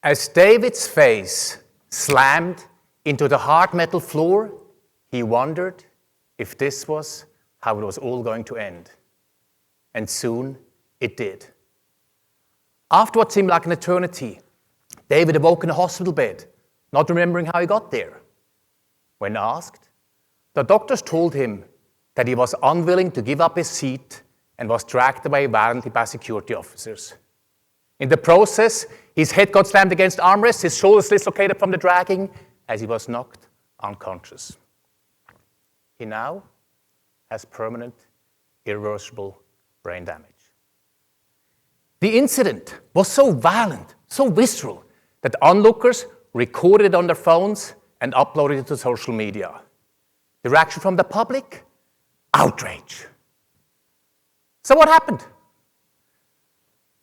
As David's face slammed into the hard metal floor, he wondered if this was how it was all going to end. And soon it did. After what seemed like an eternity, David awoke in a hospital bed, not remembering how he got there. When asked, the doctors told him that he was unwilling to give up his seat and was dragged away violently by security officers. In the process, his head got slammed against armrests, his shoulders dislocated from the dragging as he was knocked unconscious. He now has permanent, irreversible brain damage. The incident was so violent, so visceral, that onlookers recorded it on their phones and uploaded it to social media. The reaction from the public? Outrage. So what happened?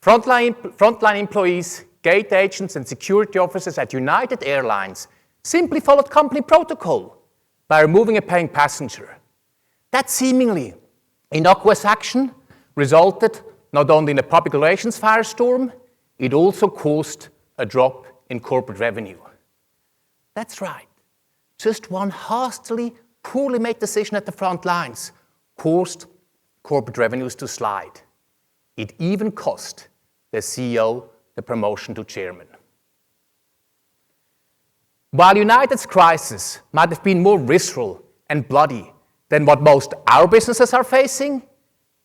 Frontline employees, gate agents, and security officers at United Airlines simply followed company protocol by removing a paying passenger. That seemingly innocuous action resulted not only in a public relations firestorm, it also caused a drop in corporate revenue. That's right. Just one hastily, poorly made decision at the front lines caused corporate revenues to slide. It even cost the CEO the promotion to chairman. While United's crisis might have been more visceral and bloody than what most our businesses are facing,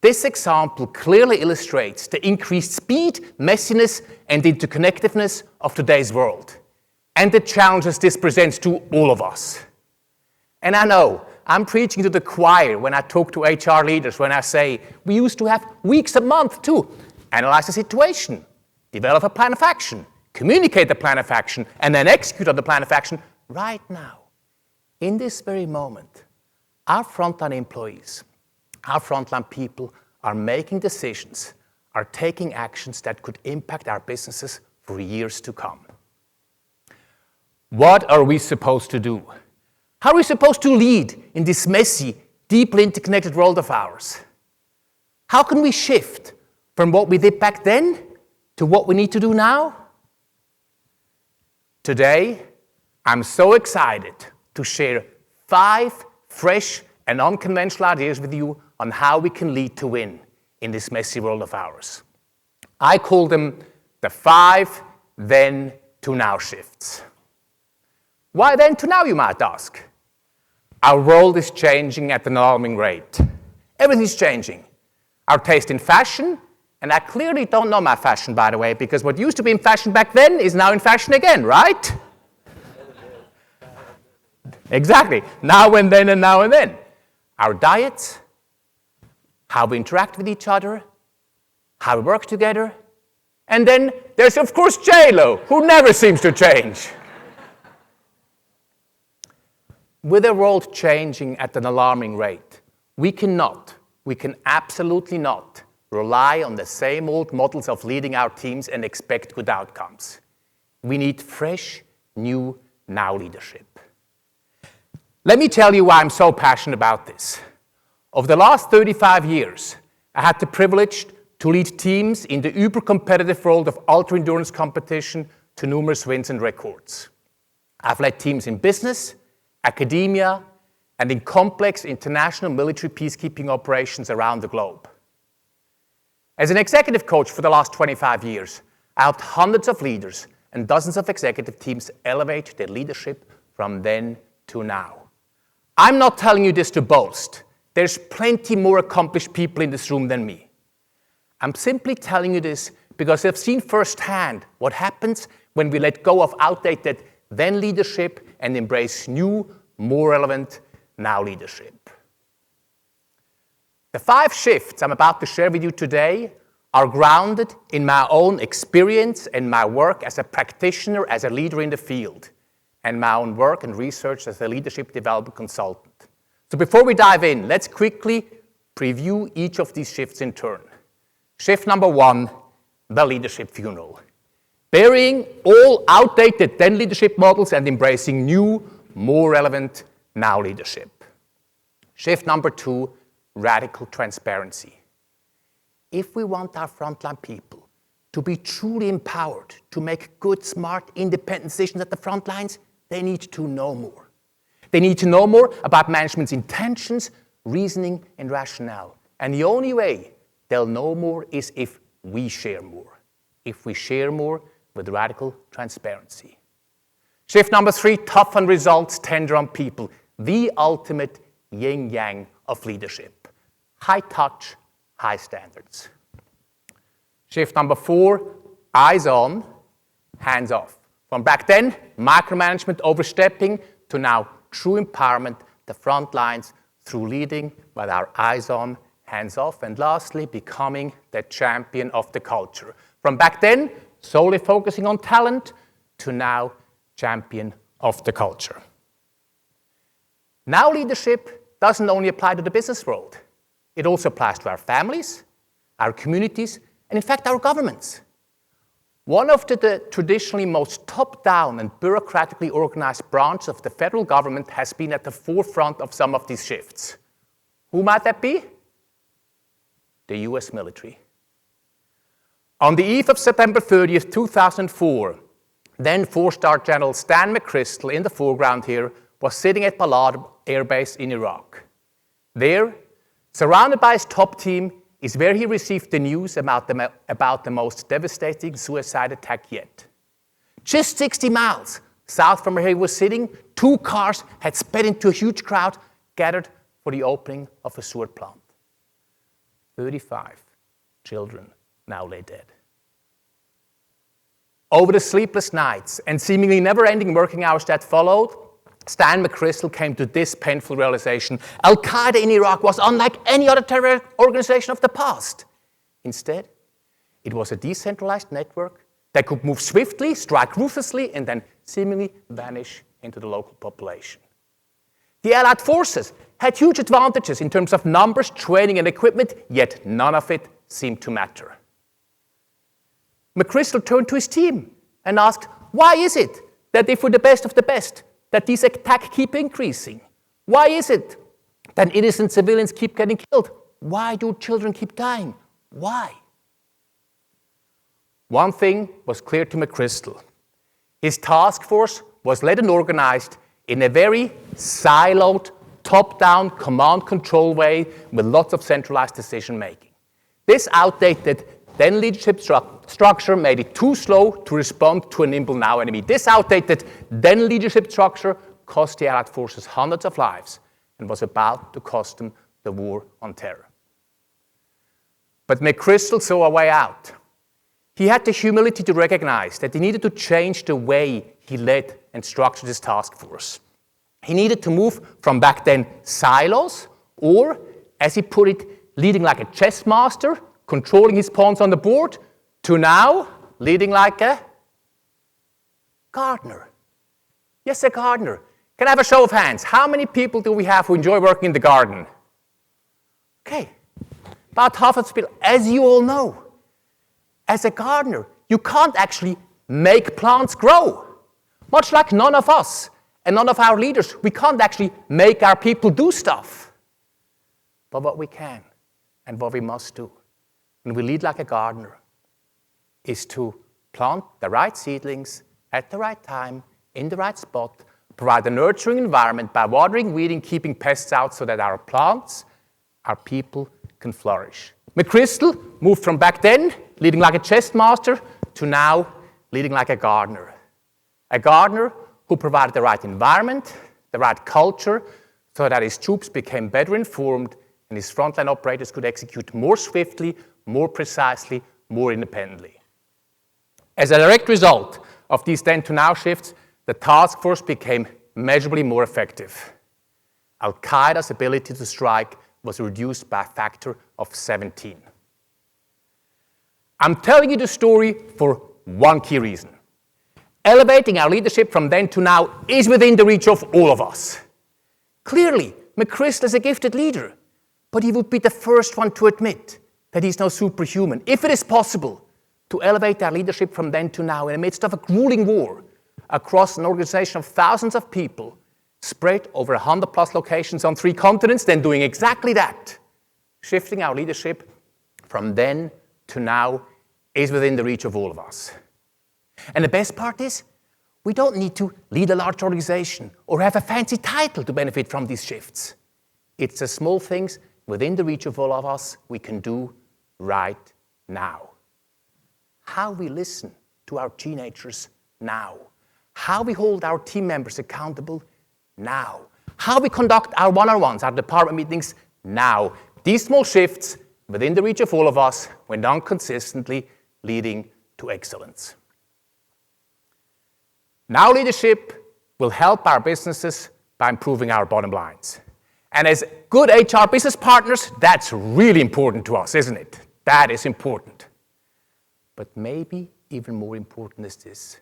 this example clearly illustrates the increased speed, messiness, and interconnectedness of today's world, and the challenges this presents to all of us. And I know, I'm preaching to the choir when I talk to HR leaders, when I say, we used to have weeks, a month to analyze the situation, develop a plan of action, communicate the plan of action, and then execute on the plan of action. Right now, in this very moment, our frontline employees, our frontline people are making decisions, are taking actions that could impact our businesses for years to come. What are we supposed to do? How are we supposed to lead in this messy, deeply interconnected world of ours? How can we shift from what we did back then to what we need to do now? Today, I'm so excited to share 5 fresh and unconventional ideas with you on how we can lead to win in this messy world of ours. I call them the 5 then to now shifts. Why then to now, you might ask? Our world is changing at an alarming rate. Everything's changing. Our taste in fashion, and I clearly don't know my fashion, by the way, because what used to be in fashion back then is now in fashion again, right? Exactly. Now and then and now and then. Our diets, how we interact with each other, how we work together, and then there's, of course, J-Lo, who never seems to change. With the world changing at an alarming rate, we can absolutely not rely on the same old models of leading our teams and expect good outcomes. We need fresh, new, now leadership. Let me tell you why I'm so passionate about this. Over the last 35 years, I had the privilege to lead teams in the uber-competitive world of ultra-endurance competition to numerous wins and records. I've led teams in business, academia, and in complex international military peacekeeping operations around the globe. As an executive coach for the last 25 years, I helped hundreds of leaders and dozens of executive teams elevate their leadership from then to now. I'm not telling you this to boast. There's plenty more accomplished people in this room than me. I'm simply telling you this because I've seen firsthand what happens when we let go of outdated then leadership and embrace new, more relevant now leadership. The 5 shifts I'm about to share with you today are grounded in my own experience and my work as a practitioner, as a leader in the field, and my own work and research as a leadership development consultant. So before we dive in, let's quickly preview each of these shifts in turn. Shift number 1, the leadership funeral. Burying all outdated then leadership models and embracing new, more relevant now leadership. Shift number 2, radical transparency. If we want our frontline people to be truly empowered, to make good, smart, independent decisions at the front lines, they need to know more. They need to know more about management's intentions, reasoning, and rationale. And the only way they'll know more is if we share more. If we share more with radical transparency. Shift number 3, tough on results, tender on people. The ultimate yin-yang of leadership. High touch, high standards. Shift number 4, eyes on, hands off. From back then, micromanagement, overstepping, to now true empowerment, the front lines, through leading with our eyes on, hands off, and lastly, becoming the champion of the culture. From back then, solely focusing on talent, to now champion of the culture. Now leadership doesn't only apply to the business world. It also applies to our families, our communities, and in fact our governments. One of the traditionally most top-down and bureaucratically organized branches of the federal government has been at the forefront of some of these shifts. Who might that be? The US military. On the eve of September 30th, 2004, then 4-star General Stan McChrystal, in the foreground here, was sitting at Balad Air Base in Iraq. There, surrounded by his top team, is where he received the news about the most devastating suicide attack yet. Just 60 miles south from where he was sitting, 2 cars had sped into a huge crowd gathered for the opening of a sewer plant. 35 children now lay dead. Over the sleepless nights and seemingly never-ending working hours that followed, Stan McChrystal came to this painful realization. Al-Qaeda in Iraq was unlike any other terror organization of the past. Instead, it was a decentralized network that could move swiftly, strike ruthlessly, and then seemingly vanish into the local population. The Allied forces had huge advantages in terms of numbers, training, and equipment, yet none of it seemed to matter. McChrystal turned to his team and asked, why is it that if we're the best of the best, that these attacks keep increasing? Why is it that innocent civilians keep getting killed? Why do children keep dying? Why? One thing was clear to McChrystal. His task force was led and organized in a very siloed, top-down, command-control way with lots of centralized decision-making. This outdated then leadership structure made it too slow to respond to a nimble now enemy. This outdated then leadership structure cost the Allied forces hundreds of lives and was about to cost them the war on terror. But McChrystal saw a way out. He had the humility to recognize that he needed to change the way he led and structured his task force. He needed to move from back then silos, or, as he put it, leading like a chess master, controlling his pawns on the board, to now leading like a gardener. Yes, a gardener. Can I have a show of hands? How many people do we have who enjoy working in the garden? Okay, about half of the people. As you all know, as a gardener, you can't actually make plants grow. Much like none of us and none of our leaders, we can't actually make our people do stuff. But what we can and what we must do when we lead like a gardener is to plant the right seedlings at the right time, in the right spot, provide a nurturing environment by watering, weeding, keeping pests out so that our plants, our people can flourish. McChrystal moved from back then, leading like a chess master, to now leading like a gardener. A gardener who provided the right environment, the right culture, so that his troops became better informed and his frontline operators could execute more swiftly, more precisely, more independently. As a direct result of these then to now shifts, the task force became measurably more effective. Al-Qaeda's ability to strike was reduced by a factor of 17. I'm telling you the story for one key reason. Elevating our leadership from then to now is within the reach of all of us. Clearly, McChrystal is a gifted leader, but he would be the first one to admit that he's no superhuman. If it is possible to elevate our leadership from then to now in the midst of a grueling war across an organization of thousands of people spread over 100+ locations on 3 continents, then doing exactly that, shifting our leadership from then to now is within the reach of all of us. And the best part is, we don't need to lead a large organization or have a fancy title to benefit from these shifts. It's the small things within the reach of all of us we can do right now. How we listen to our teenagers now. How we hold our team members accountable now. How we conduct our one-on-ones, our department meetings now. These small shifts within the reach of all of us, when done consistently, leading to excellence. Now leadership will help our businesses by improving our bottom lines. And as good HR business partners, that's really important to us, isn't it? That is important. But maybe even more important is this.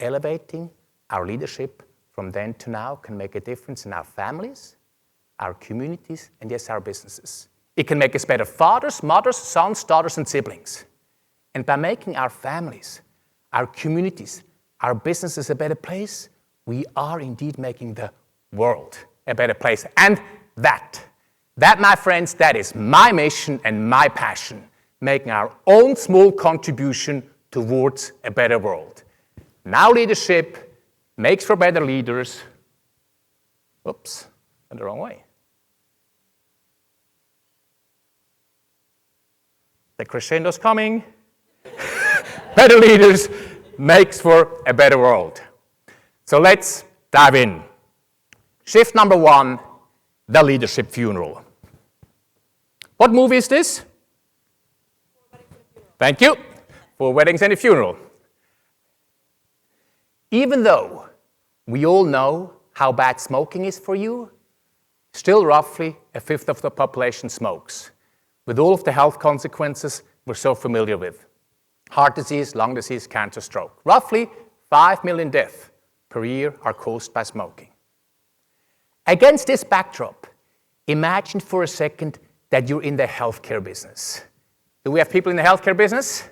Elevating our leadership from then to now can make a difference in our families, our communities, and yes, our businesses. It can make us better fathers, mothers, sons, daughters, and siblings. And by making our families, our communities, our businesses a better place, we are indeed making the world a better place. And that, my friends, that is my mission and my passion, making our own small contribution towards a better world. Now leadership makes for better leaders. Oops, went the wrong way. The crescendo's coming. Better leaders makes for a better world. So let's dive in. Shift number 1, the leadership funeral. What movie is this? Thank you. 4 Weddings and a Funeral. Even though we all know how bad smoking is for you, still roughly a fifth of the population smokes, with all of the health consequences we're so familiar with. Heart disease, lung disease, cancer, stroke. Roughly 5 million deaths per year are caused by smoking. Against this backdrop, imagine for a second that you're in the healthcare business. Do we have people in the healthcare business?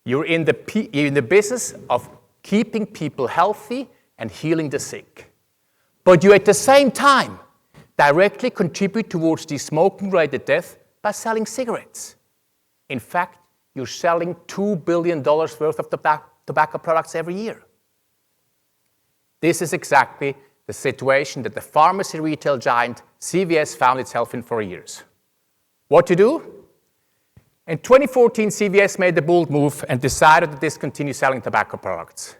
You're in the business of keeping people healthy and healing the sick. But you at the same time directly contribute towards the smoking-related death by selling cigarettes. In fact, you're selling $2 billion worth of tobacco products every year. This is exactly the situation that the pharmacy retail giant CVS found itself in for years. What to do? In 2014, CVS made a bold move and decided to discontinue selling tobacco products.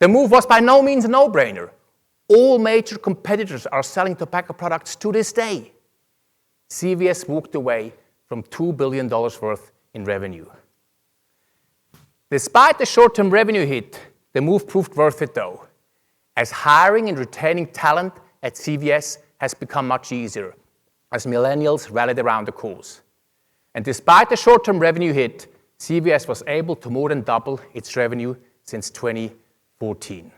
The move was by no means a no-brainer. All major competitors are selling tobacco products to this day. CVS walked away from $2 billion worth in revenue. Despite the short-term revenue hit, the move proved worth it though, as hiring and retaining talent at CVS has become much easier, as millennials rallied around the cause. And despite the short-term revenue hit, CVS was able to more than double its revenue since 2014.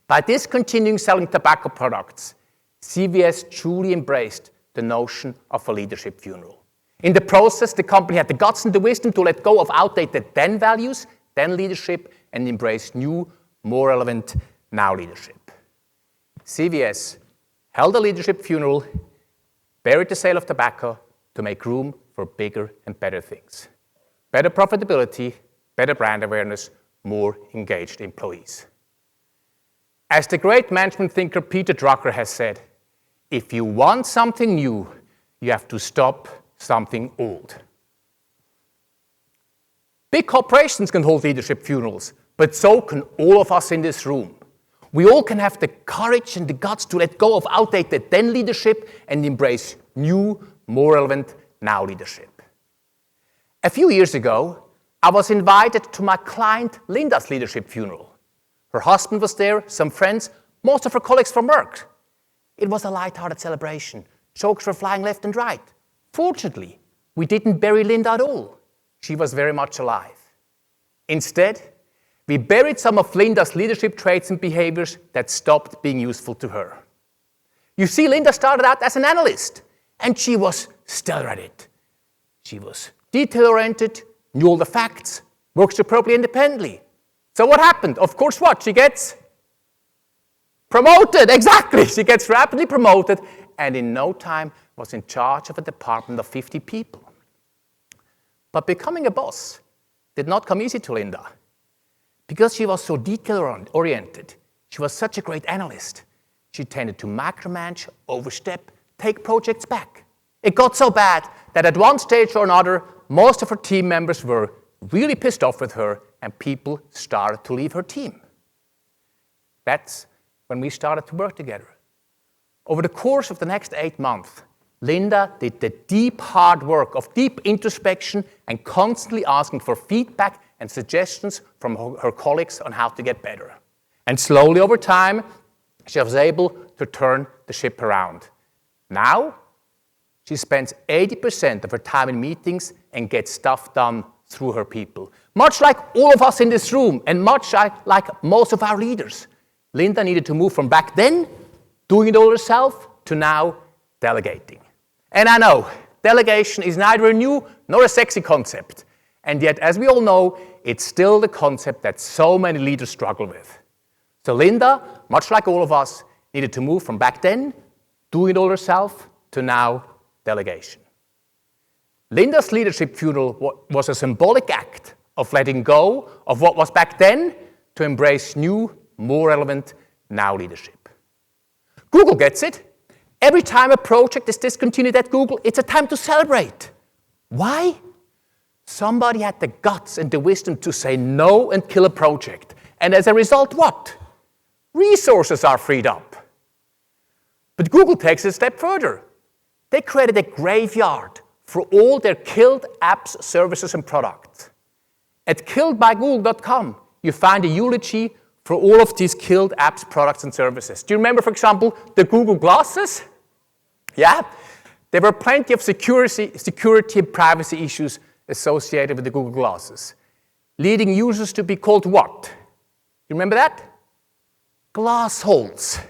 By discontinuing selling tobacco products, CVS truly embraced the notion of a leadership funeral. In the process, the company had the guts and the wisdom to let go of outdated then values, then leadership, and embrace new, more relevant now leadership. CVS held a leadership funeral, buried the sale of tobacco to make room for bigger and better things. Better profitability, better brand awareness, more engaged employees. As the great management thinker Peter Drucker has said, if you want something new, you have to stop something old. Big corporations can hold leadership funerals, but so can all of us in this room. We all can have the courage and the guts to let go of outdated then leadership and embrace new, more relevant now leadership. A few years ago, I was invited to my client Linda's leadership funeral. Her husband was there, some friends, most of her colleagues from work. It was a light-hearted celebration. Jokes were flying left and right. Fortunately, we didn't bury Linda at all. She was very much alive. Instead, we buried some of Linda's leadership traits and behaviors that stopped being useful to her. You see, Linda started out as an analyst, and she was stellar at it. She was detail-oriented, knew all the facts, worked superbly independently. So what happened? Of course what? She gets promoted, exactly. She gets rapidly promoted, and in no time was in charge of a department of 50 people. But becoming a boss did not come easy to Linda. Because she was so detail-oriented, she was such a great analyst, she tended to macromanage, overstep, take projects back. It got so bad that at one stage or another, most of her team members were really pissed off with her and people started to leave her team. That's when we started to work together. Over the course of the next 8 months, Linda did the deep hard work of deep introspection and constantly asking for feedback and suggestions from her colleagues on how to get better. And slowly over time, she was able to turn the ship around. Now, she spends 80% of her time in meetings and gets stuff done through her people. Much like all of us in this room and much like most of our leaders, Linda needed to move from back then, doing it all herself, to now delegating. And I know, delegation is neither a new nor a sexy concept. And yet, as we all know, it's still the concept that so many leaders struggle with. So Linda, much like all of us, needed to move from back then, doing it all herself, to now delegation. Linda's leadership funeral was a symbolic act of letting go of what was back then to embrace new, more relevant now leadership. Google gets it. Every time a project is discontinued at Google, it's a time to celebrate. Why? Somebody had the guts and the wisdom to say no and kill a project. And as a result, what? Resources are freed up. But Google takes it a step further. They created a graveyard for all their killed apps, services, and products. At killedbygoogle.com, you find a eulogy for all of these killed apps, products, and services. Do you remember, for example, the Google Glasses? Yeah? There were plenty of security and privacy issues associated with the Google Glasses, leading users to be called what? You remember that? Glassholes.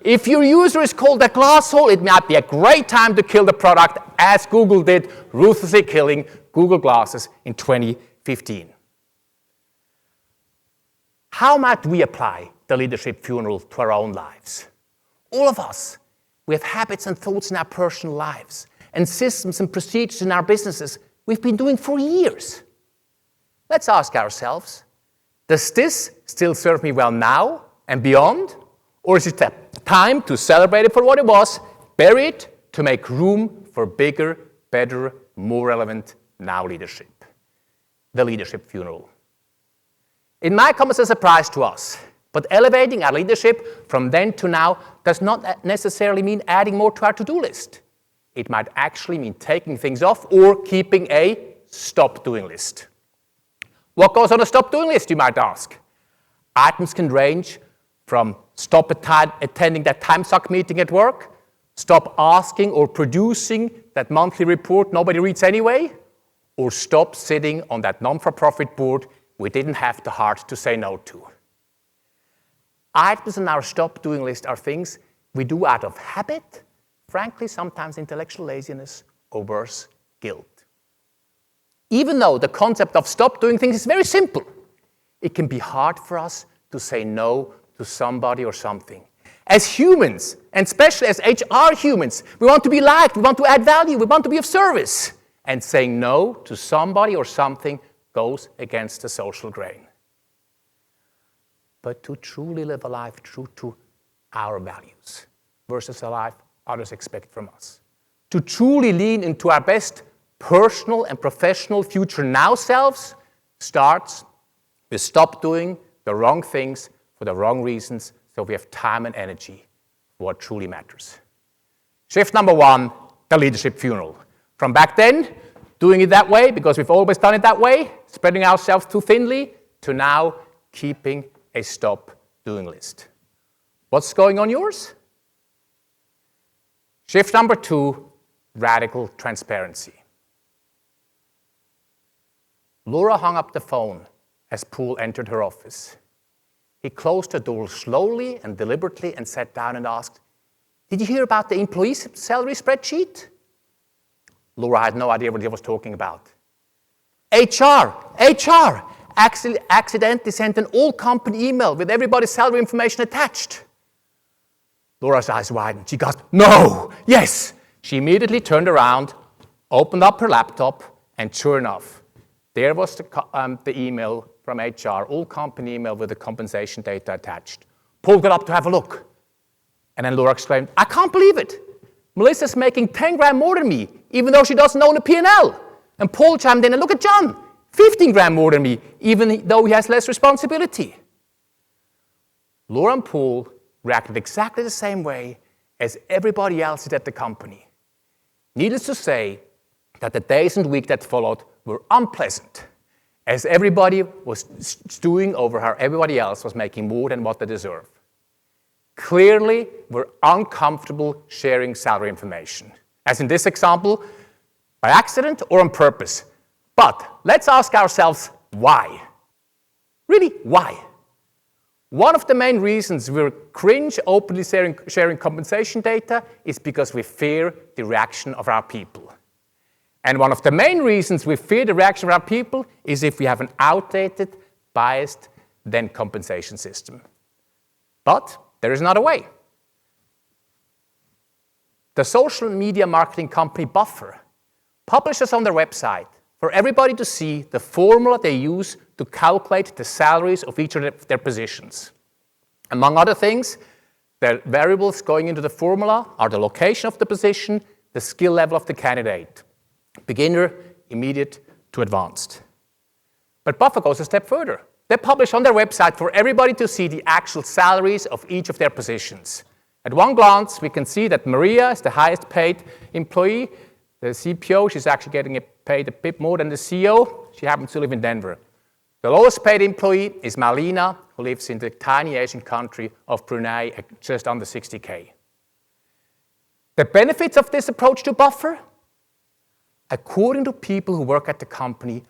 If your user is called a glasshole, it might be a great time to kill the product, as Google did, ruthlessly killing Google Glasses in 2015. How might we apply the leadership funeral to our own lives? All of us, we have habits and thoughts in our personal lives and systems and procedures in our businesses we've been doing for years. Let's ask ourselves, does this still serve me well now and beyond? Or is it time to celebrate it for what it was, bury it to make room for bigger, better, more relevant now leadership? The leadership funeral. It might come as a surprise to us, but elevating our leadership from then to now does not necessarily mean adding more to our to-do list. It might actually mean taking things off or keeping a stop-doing list. What goes on a stop-doing list, you might ask? Items can range from stop attending that time suck meeting at work, stop asking or producing that monthly report nobody reads anyway, or stop sitting on that non-for-profit board we didn't have the heart to say no to. Items on our stop-doing list are things we do out of habit, frankly, sometimes intellectual laziness, or worse, guilt. Even though the concept of stop doing things is very simple, it can be hard for us to say no to somebody or something. As humans, and especially as HR humans, we want to be liked, we want to add value, we want to be of service. And saying no to somebody or something goes against the social grain. But to truly live a life true to our values versus a life others expect from us, to truly lean into our best personal and professional future now selves starts with stop doing the wrong things for the wrong reasons so we have time and energy for what truly matters. Shift number one, the leadership funeral. From back then, doing it that way because we've always done it that way, spreading ourselves too thinly, to now keeping a stop-doing list. What's going on yours? Shift number two, radical transparency. Laura hung up the phone as Poole entered her office. He closed the door slowly and deliberately and sat down and asked, "Did you hear about the employee salary spreadsheet?" Laura had no idea what he was talking about. HR accidentally sent an all-company email with everybody's salary information attached. Laura's eyes widened. She gasped, "No, yes." She immediately turned around, opened up her laptop, And sure enough, there was the email from HR, all company email with the compensation data attached. Paul got up to have a look. And then Laura exclaimed, I can't believe it. Melissa's making 10 grand more than me, even though she doesn't own a P&L. And Paul chimed in, and look at John, 15 grand more than me, even though he has less responsibility. Laura and Paul reacted exactly the same way as everybody else did at the company. Needless to say that the days and weeks that followed were unpleasant, as everybody was stewing over how everybody else was making more than what they deserve. Clearly, we're uncomfortable sharing salary information, as in this example, by accident or on purpose. But let's ask ourselves why. Really, why? One of the main reasons we're cringe openly sharing compensation data is because we fear the reaction of our people. And one of the main reasons we fear the reaction of our people is if we have an outdated, biased, then compensation system. But there is another way. The social media marketing company Buffer publishes on their website for everybody to see the formula they use to calculate the salaries of each of their positions. Among other things, the variables going into the formula are the location of the position, the skill level of the candidate, beginner, immediate to advanced. But Buffer goes a step further. They publish on their website for everybody to see the actual salaries of each of their positions. At one glance, we can see that Maria is the highest paid employee. The CPO, she's actually getting paid a bit more than the CEO. She happens to live in Denver. The lowest paid employee is Malina, who lives in the tiny Asian country of Brunei at just under 60K. The benefits of this approach to Buffer? According to people who work at the company,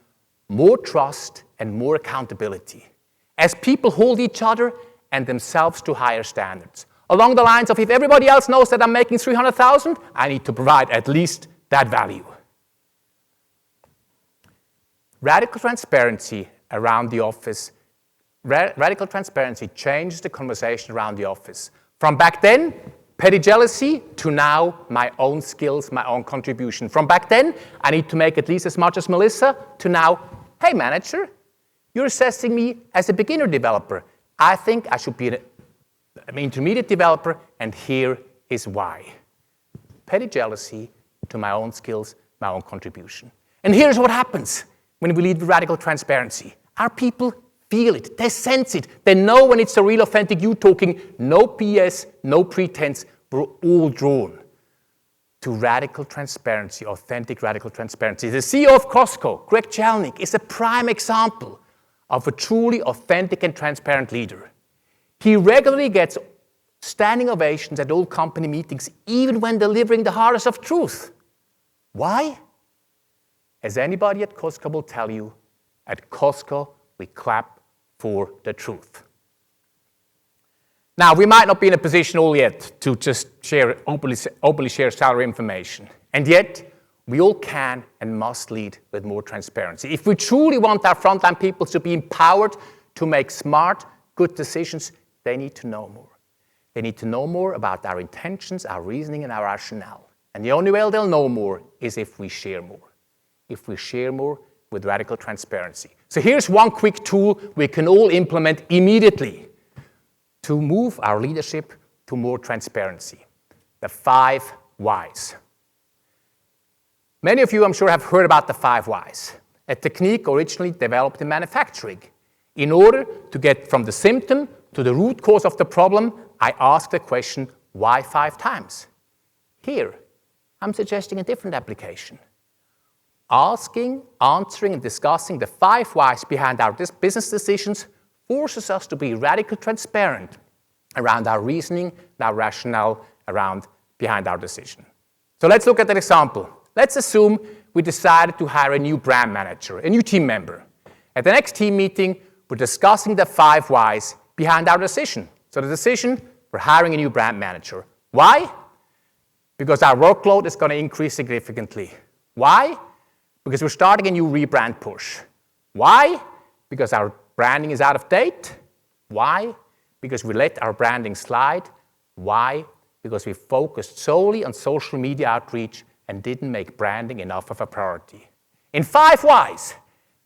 more trust and more accountability, as people hold each other and themselves to higher standards. Along the lines of, if everybody else knows that I'm making 300,000, I need to provide at least that value. Radical transparency around the office, radical transparency changes the conversation around the office. From back then, petty jealousy, to now, my own skills, my own contribution. From back then, I need to make at least as much as Melissa, to now, hey manager, you're assessing me as a beginner developer. I think I should be an intermediate developer, and here is why. Petty jealousy to my own skills, my own contribution. And here's what happens when we lead with radical transparency. Our people feel it, they sense it, they know when it's the real authentic you talking, no BS, no pretense, we're all drawn to radical transparency, authentic radical transparency. The CEO of Costco, Greg Chalnick, is a prime example of a truly authentic and transparent leader. He regularly gets standing ovations at all company meetings, even when delivering the hardest of truth. Why? As anybody at Costco will tell you, at Costco, we clap for the truth. Now, we might not be in a position all yet to just openly share salary information. And yet, we all can and must lead with more transparency. If we truly want our frontline people to be empowered to make smart, good decisions, they need to know more. They need to know more about our intentions, our reasoning, and our rationale. And the only way they'll know more is if we share more. If we share more with radical transparency. So here's one quick tool we can all implement immediately to move our leadership to more transparency. The 5 whys. Many of you, I'm sure, have heard about the 5 whys, a technique originally developed in manufacturing. In order to get from the symptom to the root cause of the problem, I ask the question, why 5 times? Here, I'm suggesting a different application. Asking, answering, and discussing the 5 whys behind our business decisions forces us to be radically transparent around our reasoning and our rationale behind our decision. So let's look at an example. Let's assume we decided to hire a new brand manager, a new team member. At the next team meeting, we're discussing the 5 whys behind our decision. So the decision, we're hiring a new brand manager. Why? Because our workload is going to increase significantly. Why? Because we're starting a new rebrand push. Why? Because our branding is out of date. Why? Because we let our branding slide. Why? Because we focused solely on social media outreach and didn't make branding enough of a priority. In 5 whys,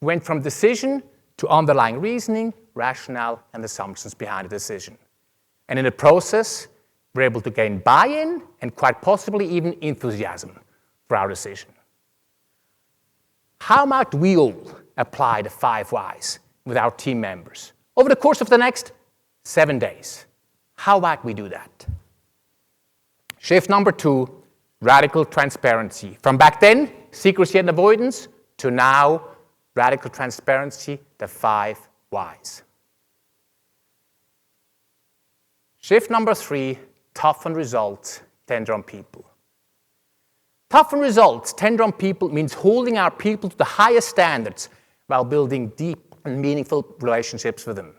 we went from decision to underlying reasoning, rationale, and assumptions behind the decision. And in the process, we're able to gain buy-in and quite possibly even enthusiasm for our decision. How might we all apply the 5 whys with our team members over the course of the next 7 days? How might we do that? Shift number 2, radical transparency. From back then, secrecy and avoidance, to now, radical transparency, the 5 whys. Shift number 3, toughen results, tender on people. Toughen results, tender on people means holding our people to the highest standards while building deep and meaningful relationships with them.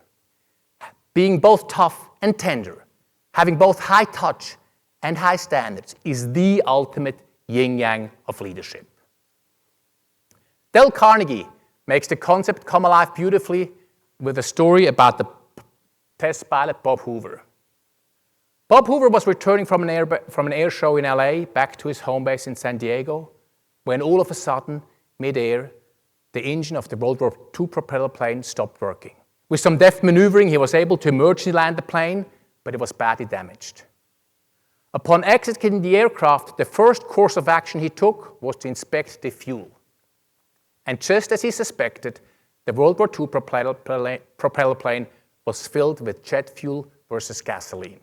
Being both tough and tender, having both high touch and high standards is the ultimate yin-yang of leadership. Dale Carnegie makes the concept come alive beautifully with a story about the test pilot Bob Hoover. Bob Hoover was returning from an air show in LA back to his home base in San Diego when all of a sudden, mid-air, the engine of the World War II propeller plane stopped working. With some deft maneuvering, he was able to emergency land the plane, but it was badly damaged. Upon exiting the aircraft, the first course of action he took was to inspect the fuel. And just as he suspected, the World War II propeller plane was filled with jet fuel versus gasoline.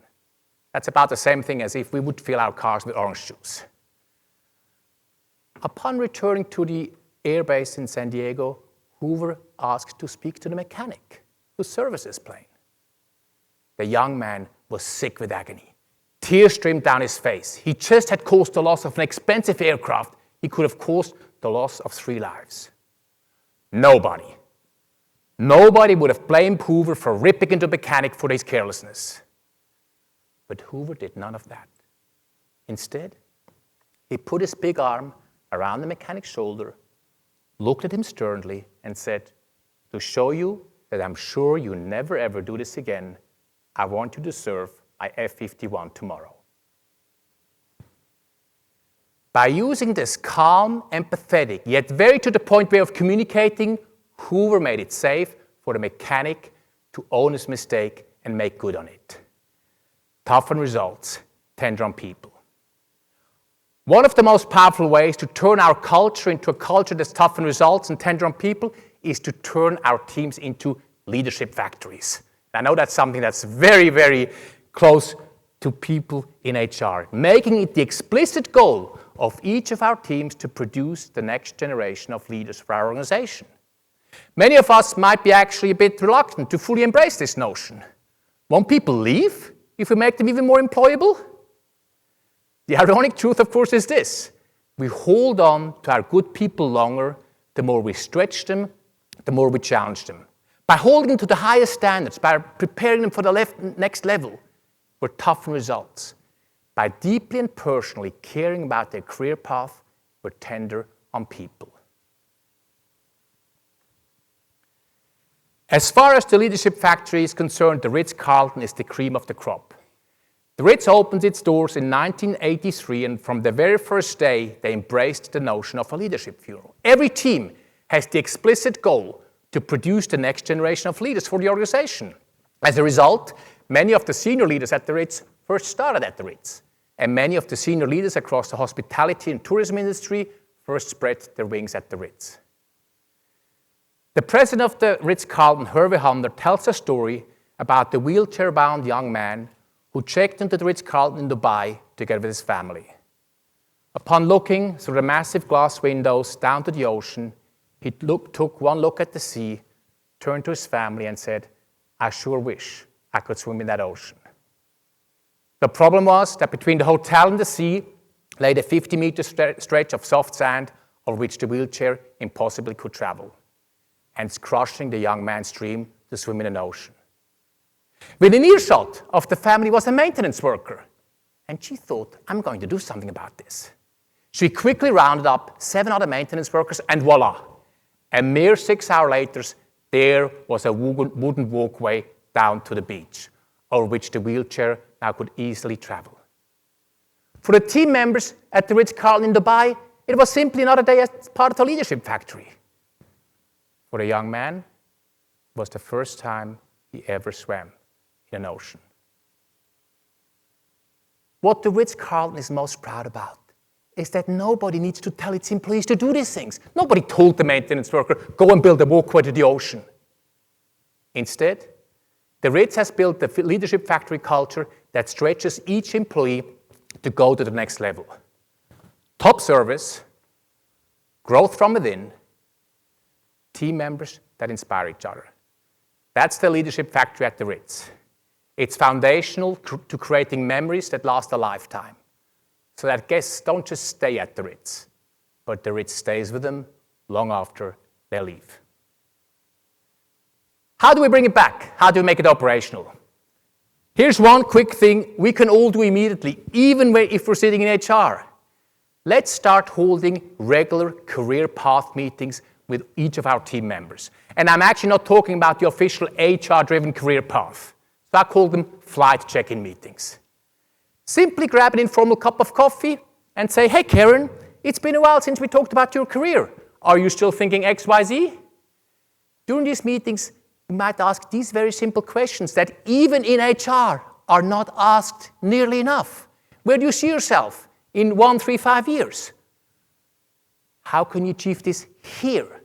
That's about the same thing as if we would fill our cars with orange juice. Upon returning to the airbase in San Diego, Hoover asked to speak to the mechanic who serviced his plane. The young man was sick with agony. Tears streamed down his face. He just had caused the loss of an expensive aircraft. He could have caused the loss of 3 lives. Nobody would have blamed Hoover for ripping into the mechanic for his carelessness. But Hoover did none of that. Instead, he put his big arm around the mechanic's shoulder, looked at him sternly, and said, "To show you that I'm sure you never ever do this again, I want you to serve my F-51 tomorrow." By using this calm, empathetic, yet very to-the-point way of communicating, Hoover made it safe for the mechanic to own his mistake and make good on it. Toughen results, tender on people. One of the most powerful ways to turn our culture into a culture that's tough on results and tender on people is to turn our teams into leadership factories. I know that's something that's very, very close to people in HR, making it the explicit goal of each of our teams to produce the next generation of leaders for our organization. Many of us might be actually a bit reluctant to fully embrace this notion. Won't people leave if we make them even more employable? The ironic truth, of course, is this. We hold on to our good people longer, the more we stretch them, the more we challenge them. By holding them to the highest standards, by preparing them for the next level, we're tough on results. By deeply and personally caring about their career path, we're tender on people. As far as the leadership factory is concerned, the Ritz-Carlton is the cream of the crop. The Ritz opened its doors in 1983, and from the very first day, they embraced the notion of a leadership funeral. Every team has the explicit goal to produce the next generation of leaders for the organization. As a result, many of the senior leaders at the Ritz first started at the Ritz, and many of the senior leaders across the hospitality and tourism industry first spread their wings at the Ritz. The president of the Ritz-Carlton, Hervé Hamner, tells a story about the wheelchair-bound young man who checked into the Ritz-Carlton in Dubai together with his family. Upon looking through the massive glass windows down to the ocean, he took one look at the sea, turned to his family and said, "I sure wish I could swim in that ocean." The problem was that between the hotel and the sea lay the 50-meter stretch of soft sand over which the wheelchair impossibly could travel, hence crushing the young man's dream to swim in an ocean. Within earshot of the family was a maintenance worker, and she thought, "I'm going to do something about this." She quickly rounded up 7 other maintenance workers, and voila, a mere 6 hours later, there was a wooden walkway down to the beach, over which the wheelchair now could easily travel. For the team members at the Ritz-Carlton in Dubai, It was simply another day as part of the leadership factory. For the young man, it was the first time he ever swam in an ocean. What the Ritz-Carlton is most proud about is that nobody needs to tell its employees to do these things. Nobody told the maintenance worker, go and build a walkway to the ocean. Instead, the Ritz has built the leadership factory culture that stretches each employee to go to the next level. Top service, growth from within, team members that inspire each other. That's the leadership factory at the Ritz. It's foundational to creating memories that last a lifetime, so that guests don't just stay at the Ritz, but the Ritz stays with them long after they leave. How do we bring it back? How do we make it operational? Here's one quick thing we can all do immediately, even if we're sitting in HR. Let's start holding regular career path meetings with each of our team members. And I'm actually not talking about the official HR-driven career path. So I call them flight check-in meetings. Simply grab an informal cup of coffee and say, hey, Karen, it's been a while since we talked about your career. Are you still thinking X, Y, Z? During these meetings, you might ask these very simple questions that even in HR are not asked nearly enough. Where do you see yourself in 1, 3, 5 years? How can you achieve this here?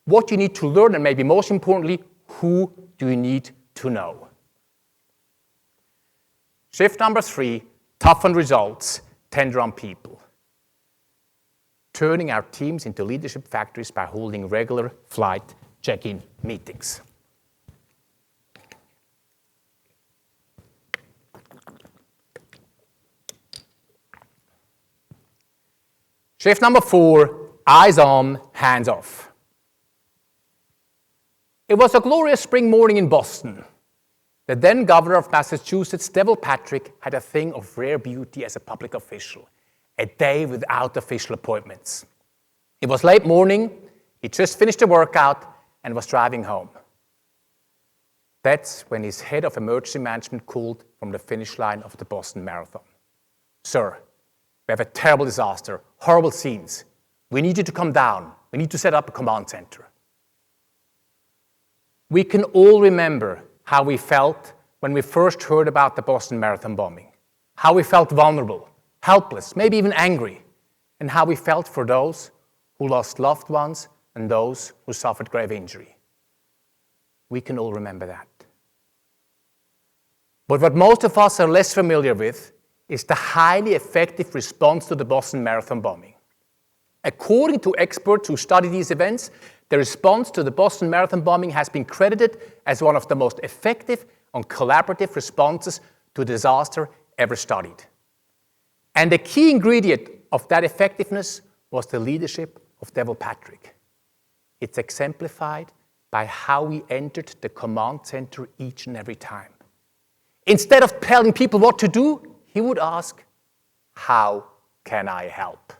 What you need to learn, and maybe most importantly, who do you need to know? Shift number 3, toughen results, tender on people. Turning our teams into leadership factories by holding regular flight check-in meetings. Shift number 4, eyes on, hands off. It was a glorious spring morning in Boston. The then governor of Massachusetts, Devil Patrick, had a thing of rare beauty as a public official, a day without official appointments. It was late morning, he just finished the workout and was driving home. That's when his head of emergency management called from the finish line of the Boston Marathon. Sir, we have a terrible disaster, horrible scenes. We need you to come down. We need to set up a command center. We can all remember how we felt when we first heard about the Boston Marathon bombing, how we felt vulnerable, helpless, maybe even angry, and how we felt for those who lost loved ones and those who suffered grave injury. We can all remember that. But what most of us are less familiar with is the highly effective response to the Boston Marathon bombing. According to experts who study these events, the response to the Boston Marathon bombing has been credited as one of the most effective and collaborative responses to disaster ever studied. And the key ingredient of that effectiveness was the leadership of Devil Patrick. It's exemplified by how we entered the command center each and every time. Instead of telling people what to do, he would ask, how can I help?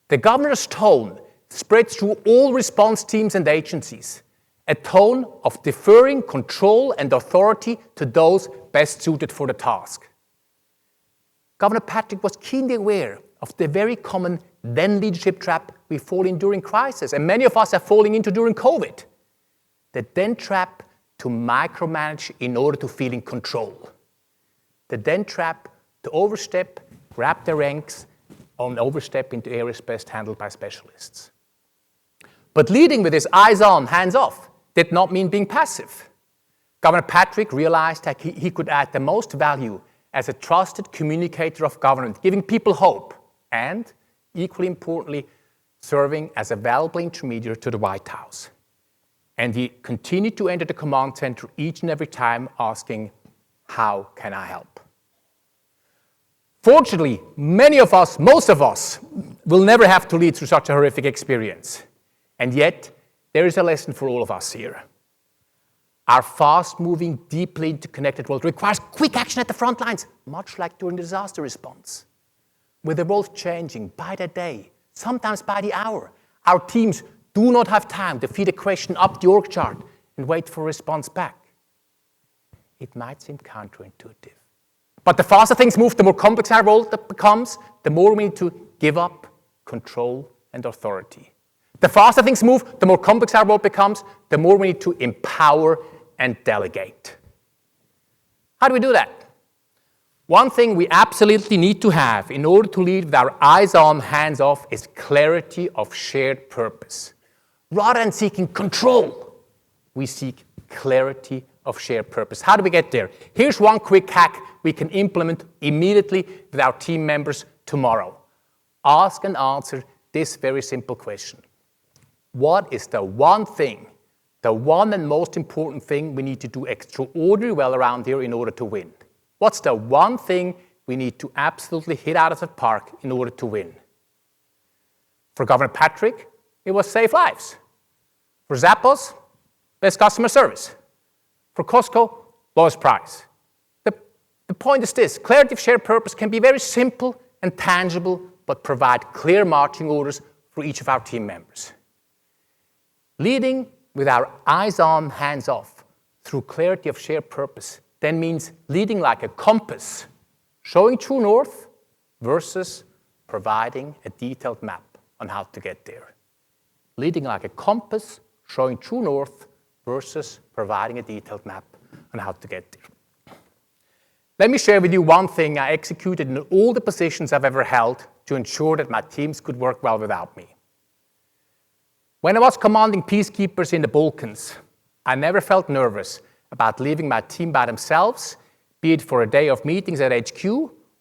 The governor's tone spread through all response teams and agencies, a tone of deferring control and authority to those best suited for the task. Governor Patrick was keenly aware of the very common then leadership trap we fall in during crisis, and many of us are falling into during COVID. The then trap to micromanage in order to feel in control. The then trap to overstep, grab the ranks, and overstep into areas best handled by specialists. But leading with his eyes on, hands off did not mean being passive. Governor Patrick realized that he could add the most value as a trusted communicator of government, giving people hope, and, equally importantly, serving as a valuable intermediary to the White House. And he continued to enter the command center each and every time asking, how can I help? Fortunately, many of us, most of us, will never have to lead through such a horrific experience. And yet, there is a lesson for all of us here. Our fast-moving, deeply interconnected world requires quick action at the front lines, much like during disaster response. With the world changing by the day, sometimes by the hour, our teams do not have time to feed a question up the org chart and wait for a response back. It might seem counterintuitive. But the faster things move, the more complex our world becomes, the more we need to give up control and authority. The faster things move, the more complex our world becomes, the more we need to empower and delegate. How do we do that? One thing we absolutely need to have in order to lead with our eyes on, hands off is clarity of shared purpose. Rather than seeking control, we seek clarity of shared purpose. How do we get there? Here's one quick hack we can implement immediately with our team members tomorrow. Ask and answer this very simple question. What is the one thing, the one and most important thing we need to do extraordinarily well around here in order to win? What's the one thing we need to absolutely hit out of the park in order to win? For Governor Patrick, it was save lives. For Zappos, best customer service. For Costco, lowest price. The point is this: clarity of shared purpose can be very simple and tangible, but provide clear marching orders for each of our team members. Leading with our eyes on, hands off, through clarity of shared purpose, then means leading like a compass, showing true north versus providing a detailed map on how to get there. Leading like a compass, showing true north versus providing a detailed map on how to get there. Let me share with you one thing I executed in all the positions I've ever held to ensure that my teams could work well without me. When I was commanding peacekeepers in the Balkans, I never felt nervous about leaving my team by themselves, be it for a day of meetings at HQ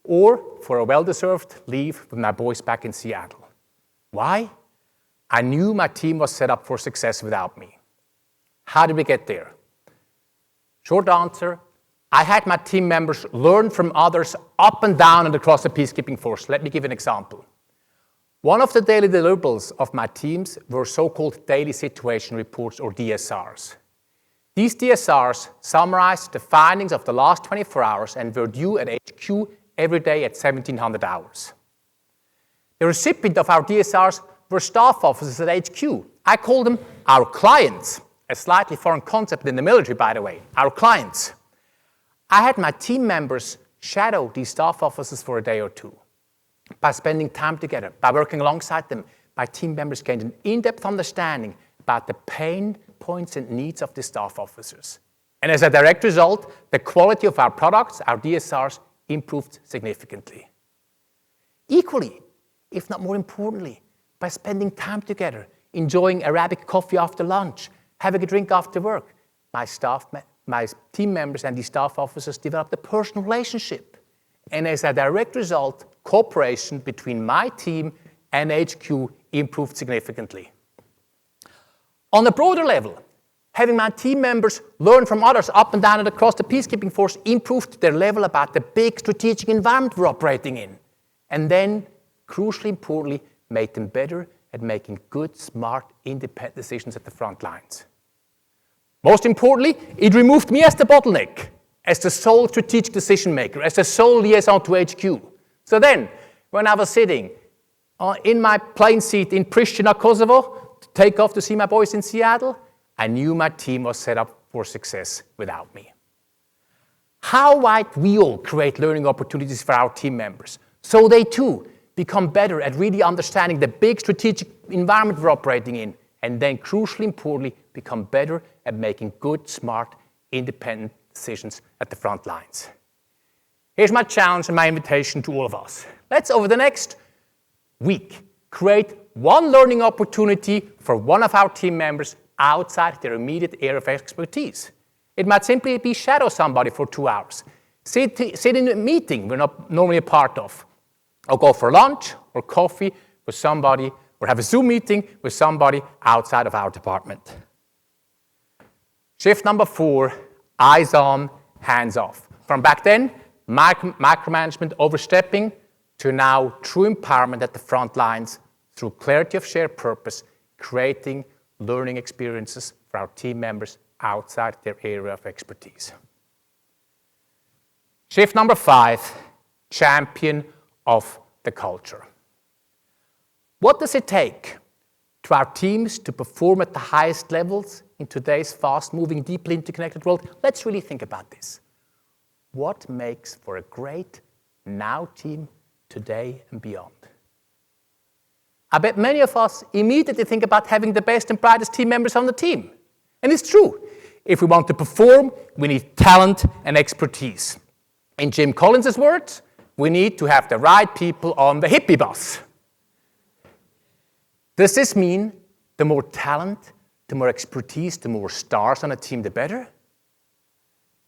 or for a well-deserved leave with my boys back in Seattle. Why? I knew my team was set up for success without me. How did we get there? Short answer, I had my team members learn from others up and down and across the peacekeeping force. Let me give an example. One of the daily deliverables of my teams were so-called daily situation reports, or DSRs. These DSRs summarized the findings of the last 24 hours and were due at HQ every day at 1700 hours. The recipient of our DSRs were staff officers at HQ. I call them our clients, a slightly foreign concept in the military, by the way, our clients. I had my team members shadow these staff officers for a day or two. By spending time together, by working alongside them, my team members gained an in-depth understanding about the pain points and needs of the staff officers. And as a direct result, the quality of our products, our DSRs, improved significantly. Equally, if not more importantly, by spending time together, enjoying Arabic coffee after lunch, having a drink after work, my team members and the staff officers developed a personal relationship. And as a direct result, cooperation between my team and HQ improved significantly. On a broader level, having my team members learn from others up and down and across the peacekeeping force improved their level about the big strategic environment we're operating in. And then, crucially importantly, made them better at making good, smart, independent decisions at the front lines. Most importantly, it removed me as the bottleneck, as the sole strategic decision maker, as the sole liaison to HQ. So then, when I was sitting in my plane seat in Pristina, Kosovo, to take off to see my boys in Seattle, I knew my team was set up for success without me. How might we all create learning opportunities for our team members so they too become better at really understanding the big strategic environment we're operating in, and then, crucially importantly, become better at making good, smart, independent decisions at the front lines? Here's my challenge and my invitation to all of us. Let's, over the next week, create one learning opportunity for one of our team members outside their immediate area of expertise. It might simply be shadow somebody for 2 hours, sit in a meeting we're not normally a part of, or go for lunch or coffee with somebody, or have a Zoom meeting with somebody outside of our department. Shift number 4, eyes on, hands off. From back then, micromanagement overstepping, to now true empowerment at the front lines through clarity of shared purpose, creating learning experiences for our team members outside their area of expertise. Shift number 5, champion of the culture. What does it take to our teams to perform at the highest levels in today's fast-moving, deeply interconnected world? Let's really think about this. What makes for a great now team today and beyond? I bet many of us immediately think about having the best and brightest team members on the team. And it's true. If we want to perform, we need talent and expertise. In Jim Collins' words, we need to have the right people on the hippie bus. Does this mean the more talent, the more expertise, the more stars on a team, the better?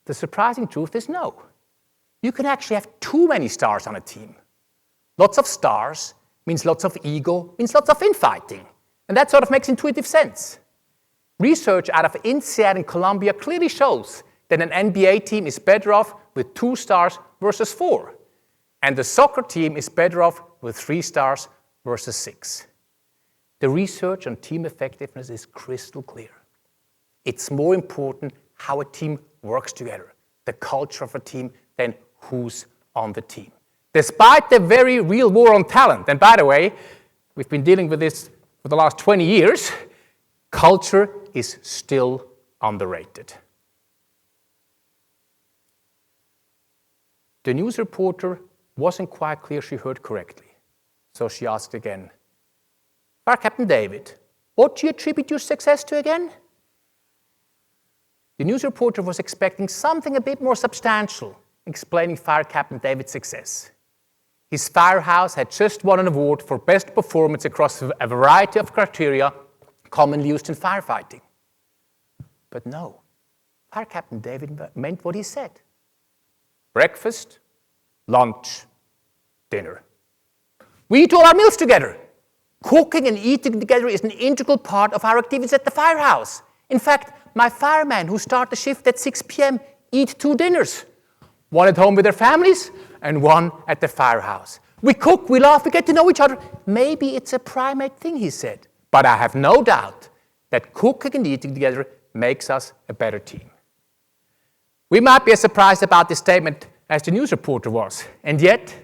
The surprising truth is no. You can actually have too many stars on a team. Lots of stars means lots of ego, means lots of infighting. And that sort of makes intuitive sense. Research out of INSEAD in Columbia clearly shows that an NBA team is better off with 2 stars versus 4. And the soccer team is better off with 3 stars versus 6. The research on team effectiveness is crystal clear. It's more important how a team works together, the culture of a team, than who's on the team. Despite the very real war on talent, and by the way, we've been dealing with this for the last 20 years, culture is still underrated. The news reporter wasn't quite clear she heard correctly, so she asked again, Fire Captain David, what do you attribute your success to again? The news reporter was expecting something a bit more substantial, explaining Fire Captain David's success. His firehouse had just won an award for best performance across a variety of criteria commonly used in firefighting. But no, Fire Captain David meant what he said. Breakfast, lunch, dinner. We eat all our meals together. Cooking and eating together is an integral part of our activities at the firehouse. In fact, my firemen who start the shift at 6 p.m. eat 2 dinners. One at home with their families and one at the firehouse. We cook, we laugh, we get to know each other. Maybe it's a primate thing, he said. But I have no doubt that cooking and eating together makes us a better team. We might be as surprised about this statement as the news reporter was. And yet,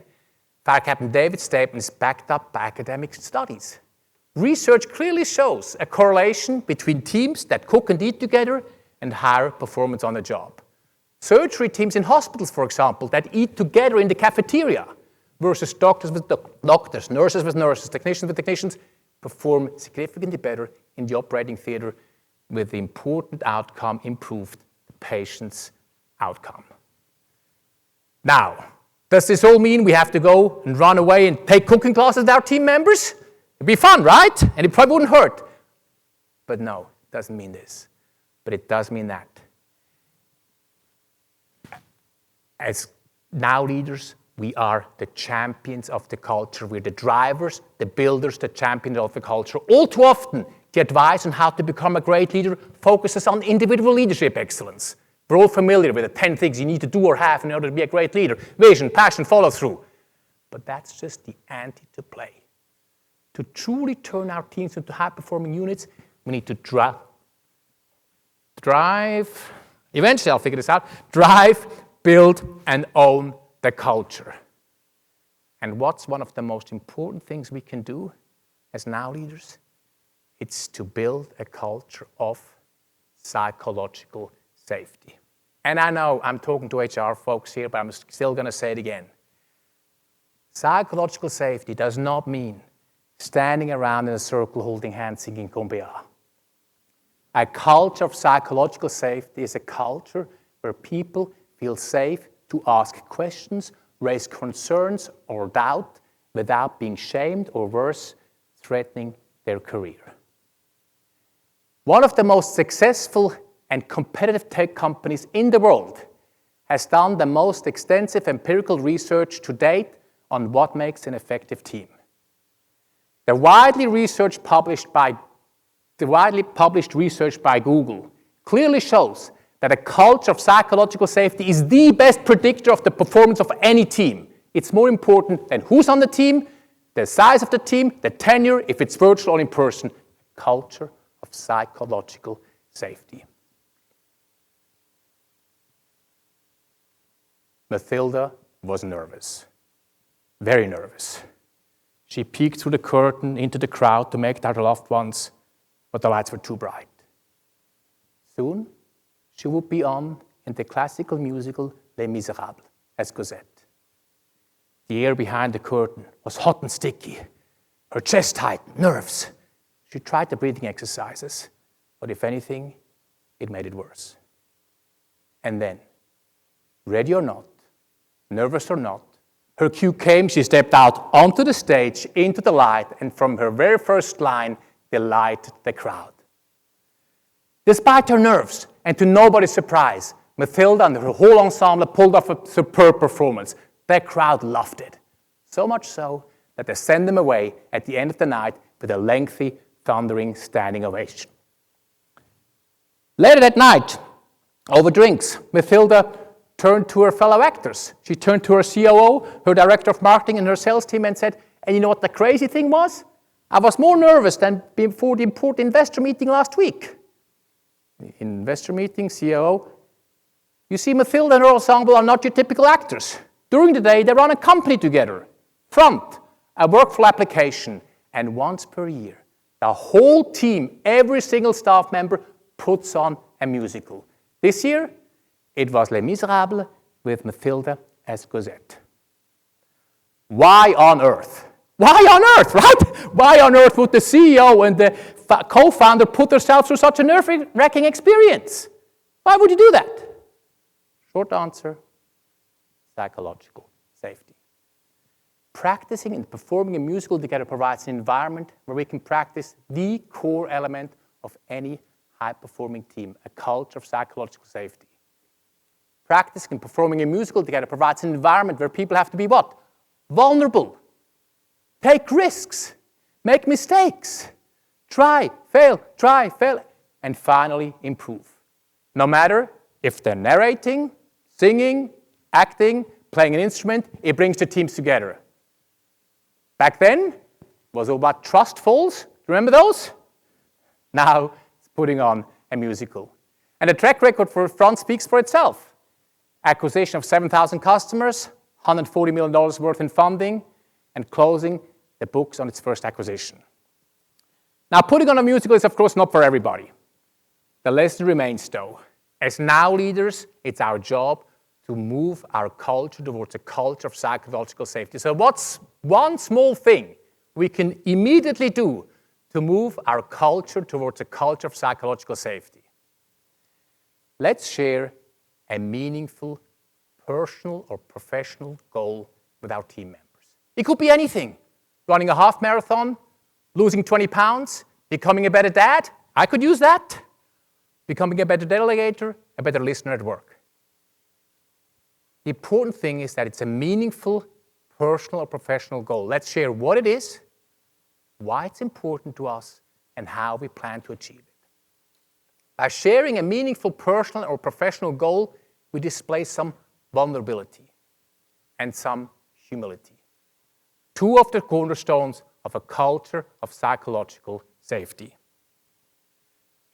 Fire Captain David's statement is backed up by academic studies. Research clearly shows a correlation between teams that cook and eat together and higher performance on the job. Surgery teams in hospitals, for example, that eat together in the cafeteria versus doctors with doctors, nurses with nurses, technicians with technicians, perform significantly better in the operating theater with the important outcome improved, the patient's outcome. Now, does this all mean we have to go and run away and take cooking classes with our team members? It'd be fun, right? And it probably wouldn't hurt. But no, it doesn't mean this. But it does mean that. As now leaders, we are the champions of the culture. We're the drivers, the builders, the champions of the culture. All too often, the advice on how to become a great leader focuses on individual leadership excellence. We're all familiar with the 10 things you need to do or have in order to be a great leader. Vision, passion, follow through. But that's just the ante to play. To truly turn our teams into high-performing units, we need to drive, eventually I'll figure this out, drive, build, and own the culture. And what's one of the most important things we can do as now leaders? It's to build a culture of psychological safety. And I know I'm talking to HR folks here, but I'm still going to say it again. Psychological safety does not mean standing around in a circle holding hands singing Kumbaya. A culture of psychological safety is a culture where people feel safe to ask questions, raise concerns or doubt without being shamed or worse, threatening their career. One of the most successful and competitive tech companies in the world has done the most extensive empirical research to date on what makes an effective team. The widely published research by Google clearly shows that a culture of psychological safety is the best predictor of the performance of any team. It's more important than who's on the team, the size of the team, the tenure, if it's virtual or in person. Culture of psychological safety. Mathilda was nervous, very nervous. She peeked through the curtain into the crowd to make out her loved ones, but the lights were too bright. Soon, she would be on in the classical musical Les Misérables as Cosette. The air behind the curtain was hot and sticky. her chest tight, nerves. She tried the breathing exercises, but if anything, it made it worse. And then, ready or not, nervous or not, her cue came, she stepped out onto the stage, into the light, and from her very first line, delighted the crowd. Despite her nerves, and to nobody's surprise, Mathilda and her whole ensemble pulled off a superb performance. The crowd loved it. So much so that they sent them away at the end of the night with a lengthy, thundering standing ovation. Later that night, over drinks, Mathilda turned to her fellow actors. She turned to her COO, her director of marketing, and her sales team and said, and you know what the crazy thing was? I was more nervous than before the important investor meeting last week. Investor meeting, COO. You see, Mathilda and her ensemble are not your typical actors. During the day, they run a company together. Front, a workflow application, and once per year, the whole team, every single staff member, puts on a musical. This year, it was Les Miserables with Mathilda as Cosette. Why on earth? Why on earth, right? Why on earth would the CEO and the co-founder put themselves through such a nerve-wracking experience? Why would you do that? Short answer, psychological safety. Practicing and performing a musical together provides an environment where we can practice the core element of any high-performing team, a culture of psychological safety. Practicing and performing a musical together provides an environment where people have to be what? Vulnerable. Take risks. Make mistakes. Try, fail, and finally improve. No matter if they're narrating, singing, acting, playing an instrument, it brings the teams together. Back then, it was all about trust falls. Remember those? Now, it's putting on a musical. And the track record for Front speaks for itself. Acquisition of 7,000 customers, $140 million worth in funding, and closing the books on its first acquisition. Now, putting on a musical is, of course, not for everybody. The lesson remains, though. As now leaders, it's our job to move our culture towards a culture of psychological safety. So what's one small thing we can immediately do to move our culture towards a culture of psychological safety? Let's share a meaningful personal or professional goal with our team members. It could be anything. Running a half marathon, losing 20 pounds, becoming a better dad. I could use that. Becoming a better delegator, a better listener at work. The important thing is that it's a meaningful personal or professional goal. Let's share what it is, why it's important to us, and how we plan to achieve it. By sharing a meaningful personal or professional goal, we display some vulnerability and some humility. Two of the cornerstones of a culture of psychological safety.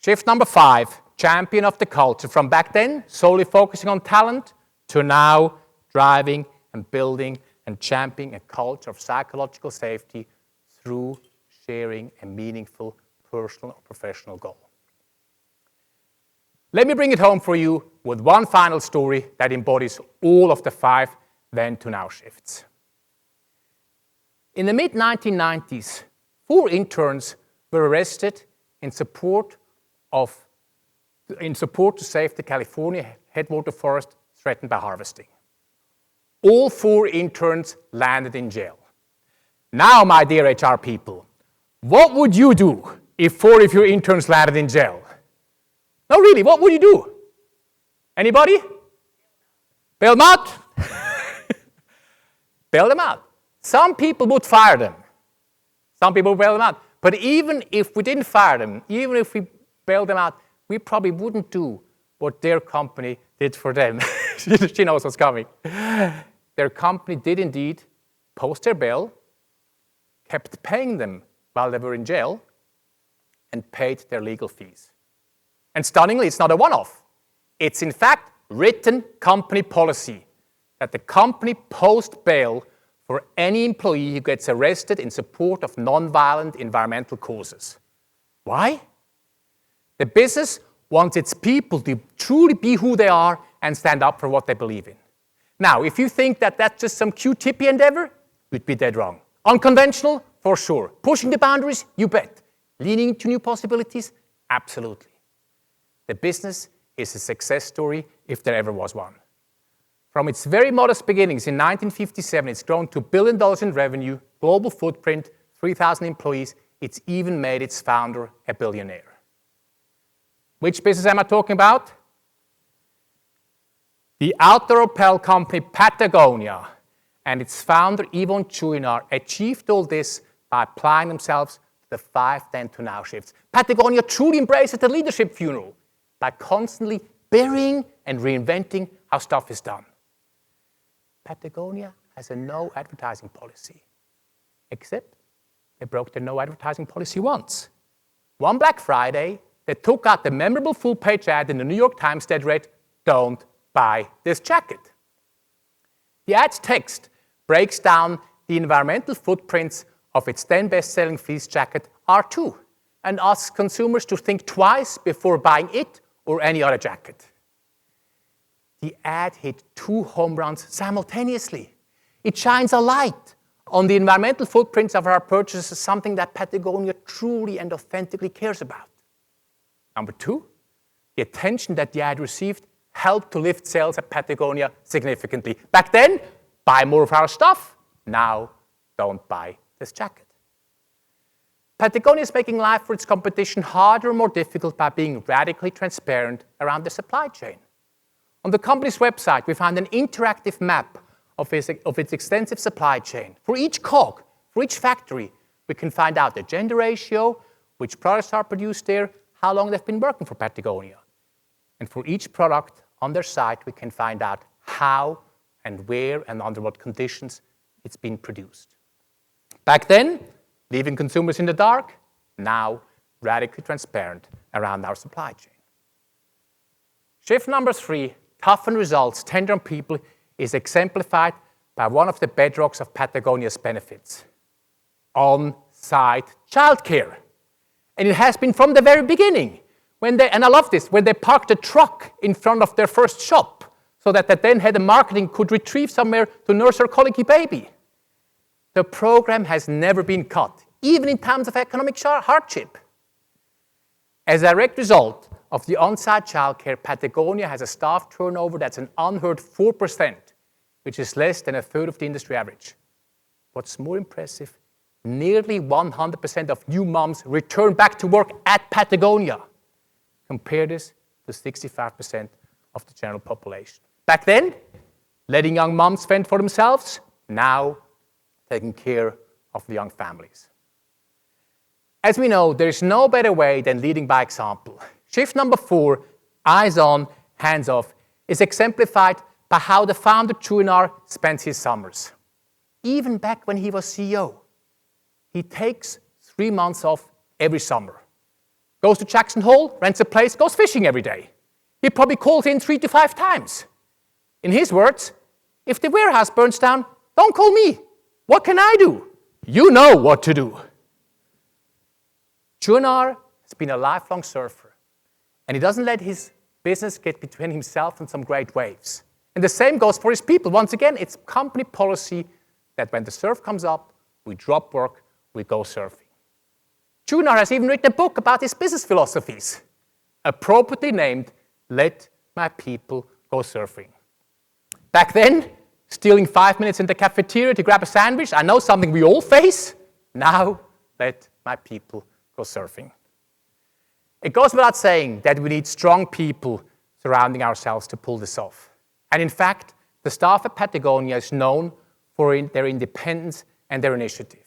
Shift number 5, champion of the culture. From back then, solely focusing on talent, to now driving and building and championing a culture of psychological safety through sharing a meaningful personal or professional goal. Let me bring it home for you with one final story that embodies all of the 5 then to now shifts. In the mid-1990s, 4 interns were arrested in support to save the California headwater forest threatened by harvesting. All 4 interns landed in jail. Now, my dear HR people, what would you do if 4 of your interns landed in jail? No, really, what would you do? Anybody? Bail them out? Bail them out. Some people would fire them. Some people would bail them out. But even if we didn't fire them, even if we bailed them out, we probably wouldn't do what their company did for them. She knows what's coming. Their company did indeed post their bail, kept paying them while they were in jail, and paid their legal fees. And stunningly, it's not a one-off. It's in fact written company policy that the company post bail for any employee who gets arrested in support of non-violent environmental causes. Why? The business wants its people to truly be who they are and stand up for what they believe in. Now, if you think that that's just some cute hippie endeavor, you'd be dead wrong. Unconventional? For sure. Pushing the boundaries? You bet. Leaning into new possibilities? Absolutely. The business is a success story if there ever was one. From its very modest beginnings in 1957, it's grown to $1 billion in revenue, global footprint, 3,000 employees. It's even made its founder a billionaire. Which business am I talking about? The outdoor apparel company Patagonia and its founder Yvon Chouinard achieved all this by applying themselves to the 5-10 to now shifts. Patagonia truly embraces the leadership funeral by constantly burying and reinventing how stuff is done. Patagonia has a no advertising policy, except they broke their no advertising policy once. One Black Friday, they took out the memorable full-page ad in the New York Times that read, "Don't buy this jacket." The ad's text breaks down the environmental footprints of its then best-selling fleece jacket, R2, and asks consumers to think twice before buying it or any other jacket. The ad hit 2 home runs simultaneously. It shines a light on the environmental footprints of our purchases, something that Patagonia truly and authentically cares about. Number 2, the attention that the ad received helped to lift sales at Patagonia significantly. Back then, buy more of our stuff. Now, don't buy this jacket. Patagonia is making life for its competition harder and more difficult by being radically transparent around the supply chain. On the company's website, we found an interactive map of its extensive supply chain. For each cog, for each factory, we can find out the gender ratio, which products are produced there, how long they've been working for Patagonia. And for each product on their site, we can find out how and where and under what conditions it's been produced. Back then, leaving consumers in the dark. Now, radically transparent around our supply chain. Shift number 3, toughen results, tender on people, is exemplified by one of the bedrocks of Patagonia's benefits: on-site childcare. And it has been from the very beginning. And I love this, when they parked a truck in front of their first shop so that the then head of marketing could retrieve somewhere to nurse her colicky baby. The program has never been cut, even in times of economic hardship. As a direct result of the on-site childcare, Patagonia has a staff turnover that's an unheard 4%, which is less than a third of the industry average. What's more impressive, nearly 100% of new moms return back to work at Patagonia. Compare this to 65% of the general population. Back then, letting young moms fend for themselves. Now, taking care of the young families. As we know, there is no better way than leading by example. Shift number 4, eyes on, hands off, is exemplified by how the founder Chouinard spends his summers. Even back when he was CEO, he takes 3 months off every summer. Goes to Jackson Hole, rents a place, goes fishing every day. He probably calls in 3 to 5 times. In his words, if the warehouse burns down, don't call me. What can I do? You know what to do. Chouinard has been a lifelong surfer, and he doesn't let his business get between himself and some great waves. And the same goes for his people. Once again, it's company policy that when the surf comes up, we drop work, we go surfing. Chouinard has even written a book about his business philosophies, appropriately named Let My People Go Surfing. Back then, stealing 5 minutes in the cafeteria to grab a sandwich, I know something we all face. Now, let my people go surfing. It goes without saying that we need strong people surrounding ourselves to pull this off. And in fact, the staff at Patagonia is known for their independence and their initiative.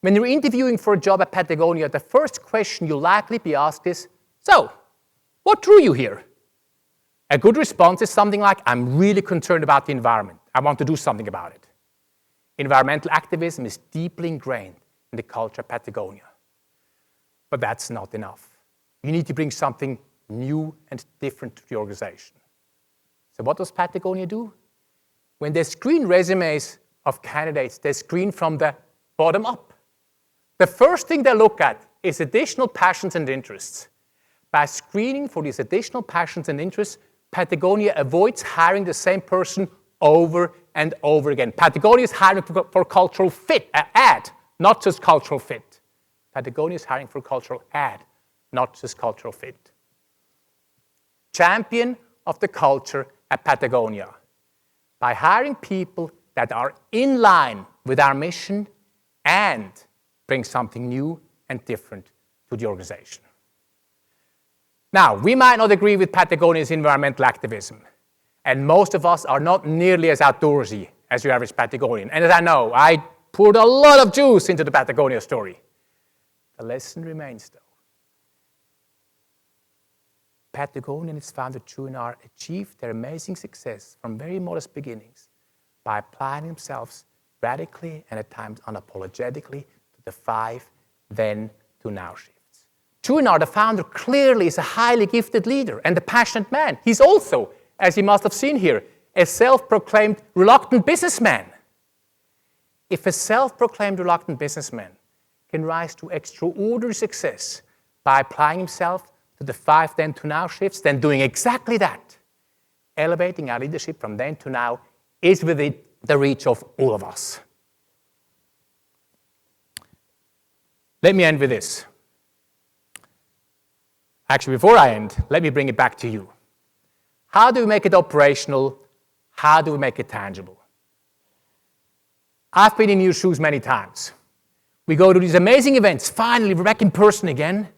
When you're interviewing for a job at Patagonia, the first question you'll likely be asked is, so, what drew you here? A good response is something like, I'm really concerned about the environment. I want to do something about it. Environmental activism is deeply ingrained in the culture of Patagonia. But that's not enough. You need to bring something new and different to the organization. So what does Patagonia do? When they screen resumes of candidates, they screen from the bottom up. The first thing they look at is additional passions and interests. By screening for these additional passions and interests, Patagonia avoids hiring the same person over and over again. Patagonia is hiring for cultural fit, ad, not just cultural fit. Patagonia is hiring for cultural add, not just cultural fit. Champion of the culture at Patagonia by hiring people that are in line with our mission and bring something new and different to the organization. Now, we might not agree with Patagonia's environmental activism, and most of us are not nearly as outdoorsy as your average Patagonian. And as I know, I poured a lot of juice into the Patagonia story. The lesson remains, though. Patagonia and its founder, Chouinard, achieved their amazing success from very modest beginnings by applying themselves radically and at times unapologetically to the 5 then to now shifts. Chouinard, the founder, clearly is a highly gifted leader and a passionate man. He's also, as you must have seen here, a self-proclaimed reluctant businessman. If a self-proclaimed reluctant businessman can rise to extraordinary success by applying himself to the 5 then to now shifts, then doing exactly that, elevating our leadership from then to now is within the reach of all of us. Let me end with this. Actually, before I end, let me bring it back to you. How do we make it operational? How do we make it tangible? I've been in your shoes many times. We go to these amazing events. Finally, we're back in person again.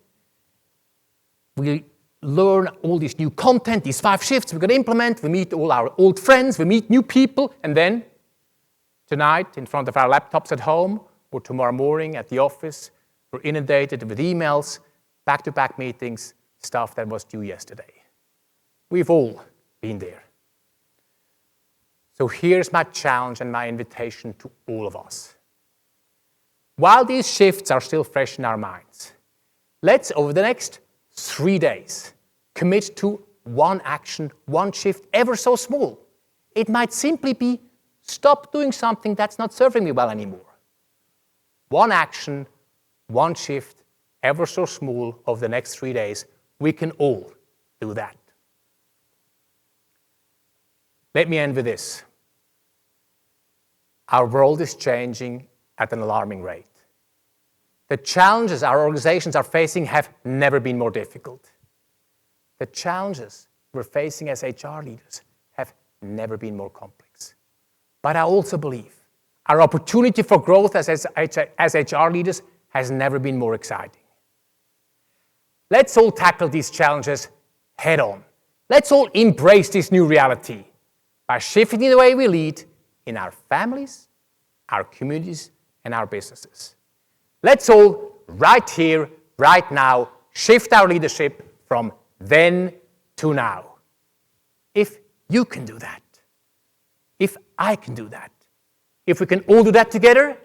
We learn all this new content, these 5 shifts we're going to implement. We meet all our old friends. We meet new people. And then, tonight, in front of our laptops at home, or tomorrow morning at the office, we're inundated with emails, back-to-back meetings, stuff that was due yesterday. We've all been there. So here's my challenge and my invitation to all of us. While these shifts are still fresh in our minds, let's, over the next 3 days, commit to one action, one shift, ever so small. It might simply be stop doing something that's not serving me well anymore. One action, one shift, ever so small, over the next 3 days. We can all do that. Let me end with this. Our world is changing at an alarming rate. The challenges our organizations are facing have never been more difficult. The challenges we're facing as HR leaders have never been more complex. But I also believe our opportunity for growth as HR leaders has never been more exciting. Let's all tackle these challenges head on. Let's all embrace this new reality by shifting the way we lead in our families, our communities, and our businesses. Let's all, right here, right now, shift our leadership from then to now. If you can do that, if I can do that, if we can all do that together,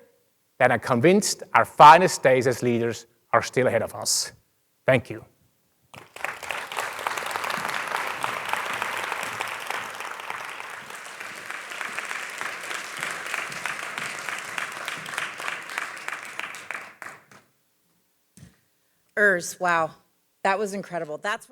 then I'm convinced our finest days as leaders are still ahead of us. Thank you. Urs, wow, that was incredible. That's what